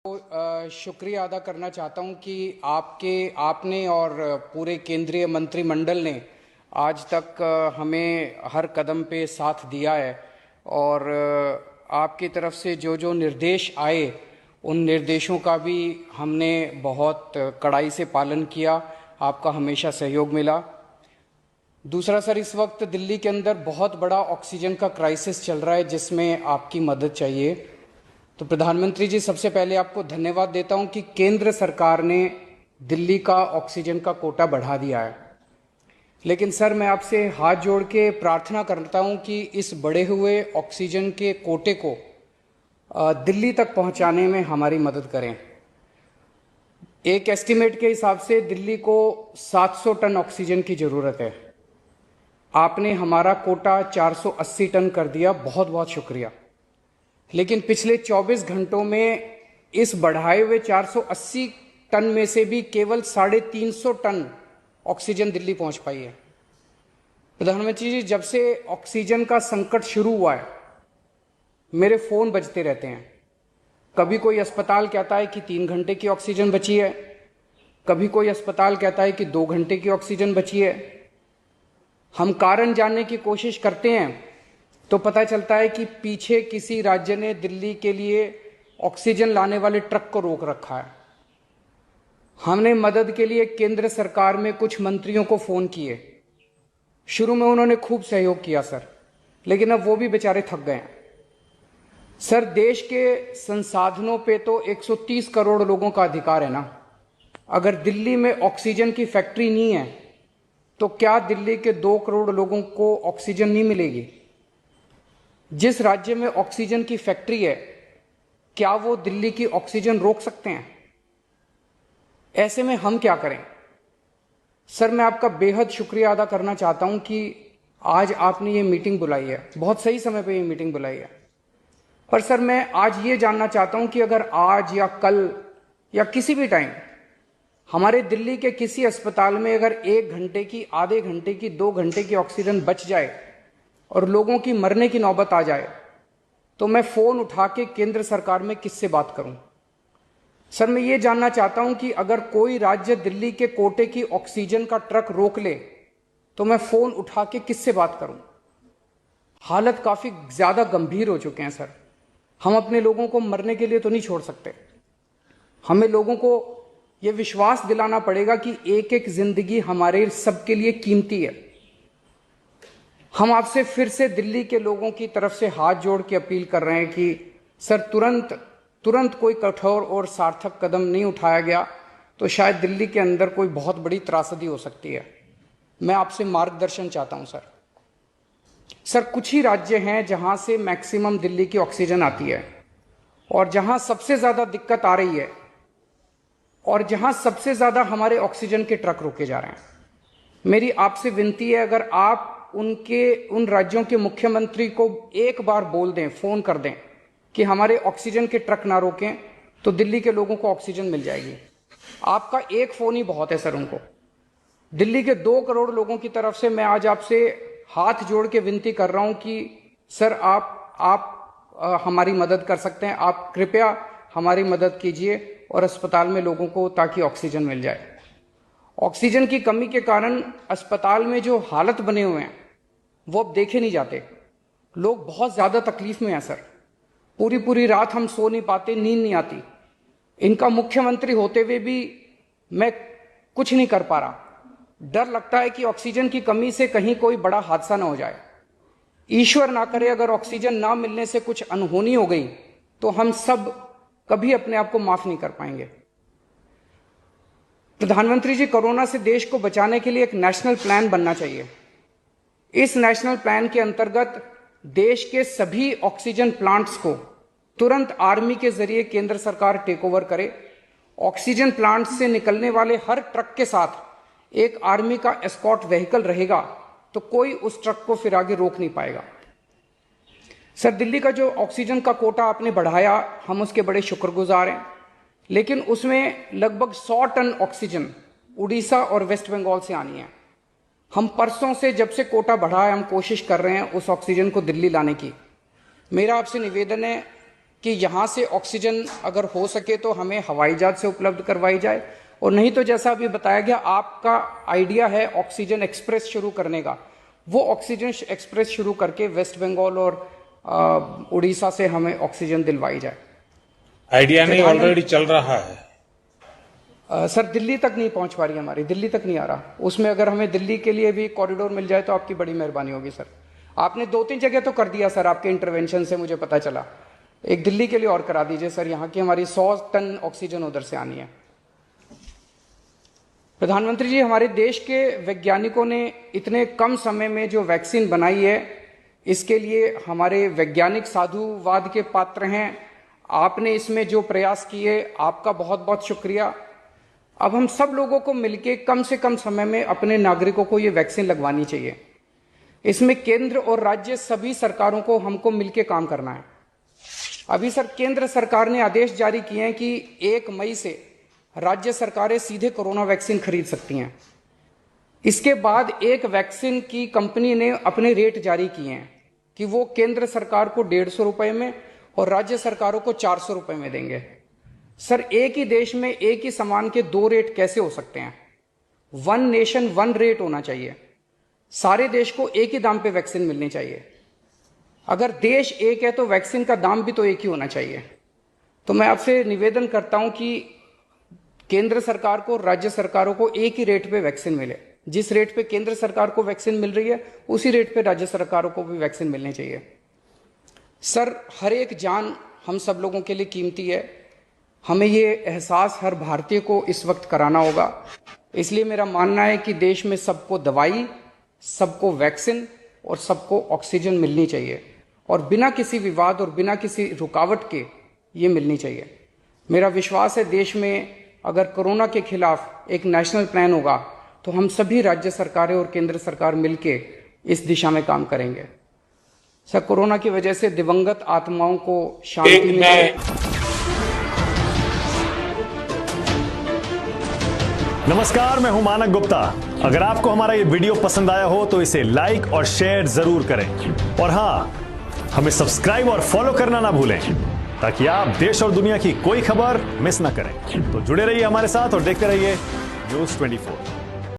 शुक्रिया अदा करना चाहता हूं कि आपने और पूरे केंद्रीय मंत्रिमंडल ने आज तक हमें हर कदम पे साथ दिया है और आपकी तरफ से जो जो निर्देश आए उन निर्देशों का भी हमने बहुत कड़ाई से पालन किया। आपका हमेशा सहयोग मिला। दूसरा सर, इस वक्त दिल्ली के अंदर बहुत बड़ा ऑक्सीजन का क्राइसिस चल रहा है जिसमें आपकी मदद चाहिए। तो प्रधानमंत्री जी, सबसे पहले आपको धन्यवाद देता हूं कि केंद्र सरकार ने दिल्ली का ऑक्सीजन का कोटा बढ़ा दिया है। लेकिन सर, मैं आपसे हाथ जोड़ के प्रार्थना करता हूं कि इस बढ़े हुए ऑक्सीजन के कोटे को दिल्ली तक पहुंचाने में हमारी मदद करें। एक एस्टीमेट के हिसाब से दिल्ली को 700 टन ऑक्सीजन की जरूरत है। आपने हमारा कोटा 480 टन कर दिया, बहुत बहुत शुक्रिया। लेकिन पिछले 24 घंटों में इस बढ़ाए हुए 480 टन में से भी केवल 350 टन ऑक्सीजन दिल्ली पहुंच पाई है। प्रधानमंत्री जी, जब से ऑक्सीजन का संकट शुरू हुआ है मेरे फोन बजते रहते हैं। कभी कोई अस्पताल कहता है कि 3 घंटे की ऑक्सीजन बची है, कभी कोई अस्पताल कहता है कि 2 घंटे की ऑक्सीजन बची है। हम कारण जानने की कोशिश करते हैं तो पता चलता है कि पीछे किसी राज्य ने दिल्ली के लिए ऑक्सीजन लाने वाले ट्रक को रोक रखा है। हमने मदद के लिए केंद्र सरकार में कुछ मंत्रियों को फोन किए। शुरू में उन्होंने खूब सहयोग किया सर, लेकिन अब वो भी बेचारे थक गए हैं। सर, देश के संसाधनों पे तो 130 करोड़ लोगों का अधिकार है ना। अगर दिल्ली में ऑक्सीजन की फैक्ट्री नहीं है तो क्या दिल्ली के 2 करोड़ लोगों को ऑक्सीजन नहीं मिलेगी? जिस राज्य में ऑक्सीजन की फैक्ट्री है, क्या वो दिल्ली की ऑक्सीजन रोक सकते हैं? ऐसे में हम क्या करें? सर, मैं आपका बेहद शुक्रिया अदा करना चाहता हूं कि आज आपने ये मीटिंग बुलाई है। बहुत सही समय पे ये मीटिंग बुलाई है। पर सर, मैं आज ये जानना चाहता हूं कि अगर आज या कल या किसी भी टाइम हमारे दिल्ली के किसी अस्पताल में अगर 1 घंटे की, आधे घंटे की, 2 घंटे की ऑक्सीजन बच जाए और लोगों की मरने की नौबत आ जाए तो मैं फोन उठा के केंद्र सरकार में किससे बात करूं? सर, मैं ये जानना चाहता हूं कि अगर कोई राज्य दिल्ली के कोटे की ऑक्सीजन का ट्रक रोक ले तो मैं फोन उठा के किससे बात करूं? हालत काफी ज्यादा गंभीर हो चुके हैं सर। हम अपने लोगों को मरने के लिए तो नहीं छोड़ सकते। हमें लोगों को यह विश्वास दिलाना पड़ेगा कि एक एक जिंदगी हमारे सबके लिए कीमती है। हम आपसे फिर से दिल्ली के लोगों की तरफ से हाथ जोड़ के अपील कर रहे हैं कि सर, तुरंत कोई कठोर और सार्थक कदम नहीं उठाया गया तो शायद दिल्ली के अंदर कोई बहुत बड़ी त्रासदी हो सकती है। मैं आपसे मार्गदर्शन चाहता हूं सर। सर, कुछ ही राज्य हैं जहां से मैक्सिमम दिल्ली की ऑक्सीजन आती है और जहां सबसे ज्यादा दिक्कत आ रही है और जहां सबसे ज्यादा हमारे ऑक्सीजन के ट्रक रोके जा रहे हैं। मेरी आपसे विनती है, अगर आप उन राज्यों के मुख्यमंत्री को एक बार बोल दें, फोन कर दें कि हमारे ऑक्सीजन के ट्रक ना रोकें तो दिल्ली के लोगों को ऑक्सीजन मिल जाएगी। आपका एक फोन ही बहुत है सर उनको। दिल्ली के 2 करोड़ लोगों की तरफ से मैं आज आपसे हाथ जोड़ के विनती कर रहा हूं कि सर, आप हमारी मदद कर सकते हैं। आप कृपया हमारी मदद कीजिए और अस्पताल में लोगों को ताकि ऑक्सीजन मिल जाए। ऑक्सीजन की कमी के कारण अस्पताल में जो हालत बने हुए हैं वो अब देखे नहीं जाते। लोग बहुत ज्यादा तकलीफ में हैं सर। पूरी पूरी रात हम सो नहीं पाते, नींद नहीं आती। इनका मुख्यमंत्री होते हुए भी मैं कुछ नहीं कर पा रहा। डर लगता है कि ऑक्सीजन की कमी से कहीं कोई बड़ा हादसा ना हो जाए। ईश्वर ना करे अगर ऑक्सीजन ना मिलने से कुछ अनहोनी हो गई तो हम सब कभी अपने आप को माफ नहीं कर पाएंगे। प्रधानमंत्री जी, कोरोना से देश को बचाने के लिए एक नेशनल प्लान बनना चाहिए। इस नेशनल प्लान के अंतर्गत देश के सभी ऑक्सीजन प्लांट्स को तुरंत आर्मी के जरिए केंद्र सरकार टेक ओवर करे। ऑक्सीजन प्लांट से निकलने वाले हर ट्रक के साथ एक आर्मी का एस्कॉर्ट व्हीकल रहेगा तो कोई उस ट्रक को फिर आगे रोक नहीं पाएगा। सर, दिल्ली का जो ऑक्सीजन का कोटा आपने बढ़ाया, हम उसके बड़े शुक्रगुजार हैं। लेकिन उसमें लगभग 100 टन ऑक्सीजन उड़ीसा और वेस्ट बंगाल से आनी है। हम परसों से, जब से कोटा बढ़ा है, हम कोशिश कर रहे हैं उस ऑक्सीजन को दिल्ली लाने की। मेरा आपसे निवेदन है कि यहाँ से ऑक्सीजन अगर हो सके तो हमें हवाई जहाज से उपलब्ध करवाई जाए, और नहीं तो जैसा अभी बताया गया आपका आइडिया है ऑक्सीजन एक्सप्रेस शुरू करने का, वो ऑक्सीजन एक्सप्रेस शुरू करके वेस्ट बंगाल और उड़ीसा से हमें ऑक्सीजन दिलवाई जाए। आइडिया नहीं, ऑलरेडी चल रहा है। सर दिल्ली तक नहीं पहुंच पा रही, हमारी दिल्ली तक नहीं आ रहा। उसमें अगर हमें दिल्ली के लिए भी कॉरिडोर मिल जाए तो आपकी बड़ी मेहरबानी होगी सर। आपने 2-3 जगह तो कर दिया सर, आपके इंटरवेंशन से मुझे पता चला। एक दिल्ली के लिए और करा दीजिए सर, यहाँ की हमारी 100 टन ऑक्सीजन उधर से आनी है। प्रधानमंत्री जी, हमारे देश के वैज्ञानिकों ने इतने कम समय में जो वैक्सीन बनाई है, इसके लिए हमारे वैज्ञानिक साधुवाद के पात्र हैं। आपने इसमें जो प्रयास किए, आपका बहुत बहुत शुक्रिया। अब हम सब लोगों को मिलकर कम से कम समय में अपने नागरिकों को ये वैक्सीन लगवानी चाहिए। इसमें केंद्र और राज्य सभी सरकारों को हमको मिलकर काम करना है। अभी सर केंद्र सरकार ने आदेश जारी किए हैं कि 1 मई से राज्य सरकारें सीधे कोरोना वैक्सीन खरीद सकती हैं। इसके बाद एक वैक्सीन की कंपनी ने अपने रेट जारी किए हैं कि वो केंद्र सरकार को 150 रुपए में और राज्य सरकारों को 400 रुपए में देंगे। सर एक ही देश में एक ही सामान के 2 रेट कैसे हो सकते हैं? 1 नेशन 1 रेट होना चाहिए। सारे देश को एक ही दाम पे वैक्सीन मिलनी चाहिए। अगर देश एक है तो वैक्सीन का दाम भी तो एक ही होना चाहिए। तो मैं आपसे निवेदन करता हूं कि केंद्र सरकार को, राज्य सरकारों को एक ही रेट पे वैक्सीन मिले। जिस रेट पे केंद्र सरकार को वैक्सीन मिल रही है, उसी रेट पे राज्य सरकारों को भी वैक्सीन मिलनी चाहिए। सर हर एक जान हम सब लोगों के लिए कीमती है। हमें ये एहसास हर भारतीय को इस वक्त कराना होगा। इसलिए मेरा मानना है कि देश में सबको दवाई, सबको वैक्सीन और सबको ऑक्सीजन मिलनी चाहिए, और बिना किसी विवाद और बिना किसी रुकावट के ये मिलनी चाहिए। मेरा विश्वास है देश में अगर कोरोना के खिलाफ एक नेशनल प्लान होगा तो हम सभी राज्य सरकारें और केंद्र सरकार मिलके इस दिशा में काम करेंगे। सर कोरोना की वजह से दिवंगत आत्माओं को शांति मिले। नमस्कार, मैं हूं मानक गुप्ता। अगर आपको हमारा ये वीडियो पसंद आया हो तो इसे लाइक और शेयर जरूर करें, और हां, हमें सब्सक्राइब और फॉलो करना ना भूलें ताकि आप देश और दुनिया की कोई खबर मिस ना करें। तो जुड़े रहिए हमारे साथ और देखते रहिए न्यूज़ 24।